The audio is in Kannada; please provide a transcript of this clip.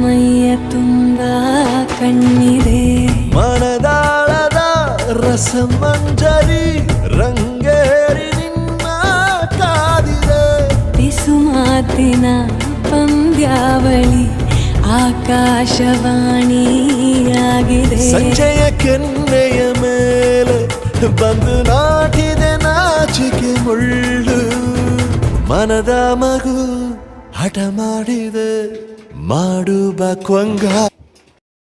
ಮೈಯ ತುಂಬ ಕಣ್ಣಿದೆ ಮನದಾಳದ ರಸಮಂಜರಿ ರಂಗೇರಿ ನಿನ್ನ ಕಾದಿದೆ ಪಿಸು ಮಾತಿನ ಪಂದ್ಯಾವಳಿ ಆಕಾಶವಾಣಿಯಾಗಿದೆ ಸಂಜೆಯ ಕೆನ್ನೆಯ ಮೇಲೆ ಬಂದು ನಾಟಿದೆ ನಾಚಿಕೆ ಮುಳ್ಳು ಮನದ ಮಗು ಹಠ ಮಾಡಿದೆ ಮಾಡುವ ಕೊಂಗ